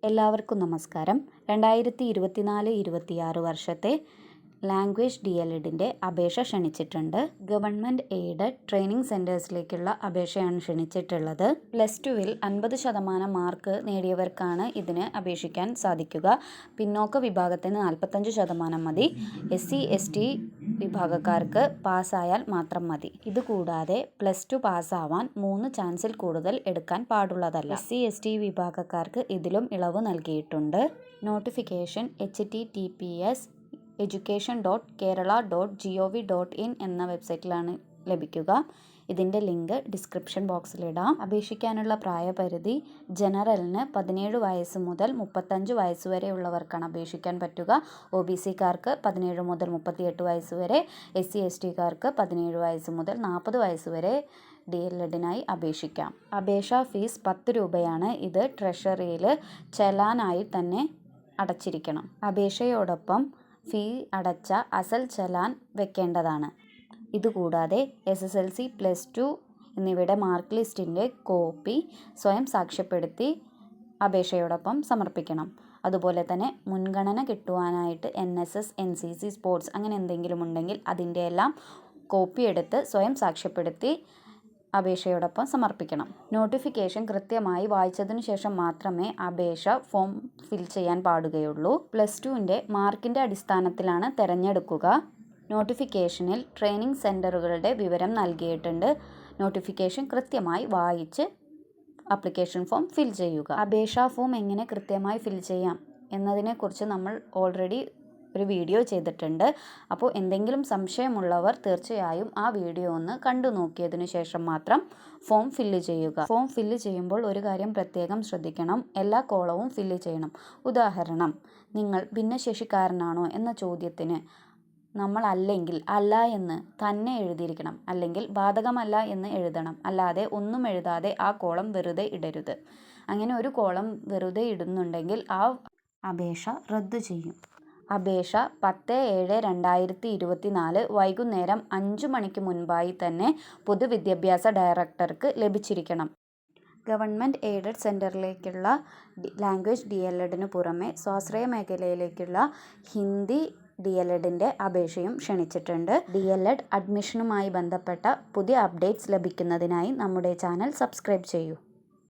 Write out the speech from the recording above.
എല്ലാവർക്കും നമസ്കാരം. 2024-26 വർഷത്തെ ലാംഗ്വേജ് DLEDൻ്റെ അപേക്ഷ ക്ഷണിച്ചിട്ടുണ്ട്. ഗവൺമെൻറ് എയ്ഡഡ് ട്രെയിനിങ് സെൻറ്റേഴ്സിലേക്കുള്ള അപേക്ഷയാണ് ക്ഷണിച്ചിട്ടുള്ളത്. +2-ൽ 50% മാർക്ക് നേടിയവർക്കാണ് ഇതിന് അപേക്ഷിക്കാൻ സാധിക്കുക. പിന്നോക്ക വിഭാഗത്തിന് 45% മതി. SC/ST വിഭാഗക്കാർക്ക് പാസ്സായാൽ മാത്രം മതി. ഇതുകൂടാതെ +2 പാസ്സാവാൻ 3 ചാൻസിൽ കൂടുതൽ എടുക്കാൻ പാടുള്ളതല്ല. SC/ST വിഭാഗക്കാർക്ക് ഇതിലും ഇളവ് നൽകിയിട്ടുണ്ട്. നോട്ടിഫിക്കേഷൻ https://education.kerala.gov.in എന്ന വെബ്സൈറ്റിലാണ് ലഭിക്കുക. ഇതിൻ്റെ ലിങ്ക് ഡിസ്ക്രിപ്ഷൻ ബോക്സിലിടാം. അപേക്ഷിക്കാനുള്ള പ്രായപരിധി ജനറലിന് 17 വയസ്സ് മുതൽ 35 വയസ്സ് വരെയുള്ളവർക്കാണ് അപേക്ഷിക്കാൻ പറ്റുക. OBC-കാർക്ക് 17 മുതൽ 38 വയസ്സ് വരെ, SC/ST-കാർക്ക് 17 വയസ്സ് മുതൽ 40 വയസ്സ് വരെ DLEDനായി അപേക്ഷിക്കാം. അപേക്ഷാ ഫീസ് 10 രൂപയാണ്. ഇത് ട്രഷറിയിൽ ചെലാനായി തന്നെ അടച്ചിരിക്കണം. അപേക്ഷയോടൊപ്പം ഫീ അടച്ച അസൽ ചെലാൻ വെക്കേണ്ടതാണ്. ഇതുകൂടാതെ SSLC, +2 എന്നിവയുടെ മാർക്ക് ലിസ്റ്റിൻ്റെ കോപ്പി സ്വയം സാക്ഷ്യപ്പെടുത്തി അപേക്ഷയോടൊപ്പം സമർപ്പിക്കണം. അതുപോലെ തന്നെ മുൻഗണന കിട്ടുവാനായിട്ട് NSS, NCC, സ്പോർട്സ് അങ്ങനെ എന്തെങ്കിലും ഉണ്ടെങ്കിൽ അതിൻ്റെ എല്ലാം കോപ്പി എടുത്ത് സ്വയം സാക്ഷ്യപ്പെടുത്തി അപേക്ഷയോടൊപ്പം സമർപ്പിക്കണം. നോട്ടിഫിക്കേഷൻ കൃത്യമായി വായിച്ചതിനു ശേഷം മാത്രമേ അപേക്ഷ ഫോം ഫിൽ ചെയ്യാൻ പാടുകയുള്ളൂ. +2ൻ്റെ മാർക്കിൻ്റെ അടിസ്ഥാനത്തിലാണ് തിരഞ്ഞെടുക്കുക. നോട്ടിഫിക്കേഷനിൽ ട്രെയിനിങ് സെൻറ്ററുകളുടെ വിവരം നൽകിയിട്ടുണ്ട്. നോട്ടിഫിക്കേഷൻ കൃത്യമായി വായിച്ച് ആപ്ലിക്കേഷൻ ഫോം ഫിൽ ചെയ്യുക. അപേക്ഷാ ഫോം എങ്ങനെ കൃത്യമായി ഫിൽ ചെയ്യാം എന്നതിനെക്കുറിച്ച് നമ്മൾ ഓൾറെഡി ഒരു വീഡിയോ ചെയ്തിട്ടുണ്ട്. അപ്പോൾ എന്തെങ്കിലും സംശയമുള്ളവർ തീർച്ചയായും ആ വീഡിയോ ഒന്ന് കണ്ടു നോക്കിയതിനു ശേഷം മാത്രം ഫോം ഫില്ല് ചെയ്യുക. ഫോം ഫില്ല് ചെയ്യുമ്പോൾ ഒരു കാര്യം പ്രത്യേകം ശ്രദ്ധിക്കണം. എല്ലാ കോളവും ഫില്ല് ചെയ്യണം. ഉദാഹരണം, നിങ്ങൾ ഭിന്നശേഷിക്കാരനാണോ എന്ന ചോദ്യത്തിന് നമ്മൾ അല്ലെങ്കിൽ അല്ല എന്ന് തന്നെ എഴുതിയിരിക്കണം. അല്ലെങ്കിൽ ബാധകമല്ല എന്ന് എഴുതണം. അല്ലാതെ ഒന്നും എഴുതാതെ ആ കോളം വെറുതെ ഇടരുത്. അങ്ങനെ ഒരു കോളം വെറുതെ ഇടുന്നുണ്ടെങ്കിൽ ആ അപേക്ഷ റദ്ദു ചെയ്യും. അപേക്ഷ 10/7/2024 വൈകുന്നേരം 5 മണിക്ക് മുൻപായി തന്നെ പൊതുവിദ്യാഭ്യാസ ഡയറക്ടർക്ക് ലഭിച്ചിരിക്കണം. ഗവൺമെൻറ് എയ്ഡഡ് സെൻറ്ററിലേക്കുള്ള ലാംഗ്വേജ് DLEDന് പുറമെ സ്വാശ്രയ മേഖലയിലേക്കുള്ള ഹിന്ദി DLEDൻ്റെ അപേക്ഷയും ക്ഷണിച്ചിട്ടുണ്ട്. DLED അഡ്മിഷനുമായി ബന്ധപ്പെട്ട പുതിയ അപ്ഡേറ്റ്സ് ലഭിക്കുന്നതിനായി നമ്മുടെ ചാനൽ സബ്സ്ക്രൈബ് ചെയ്യൂ.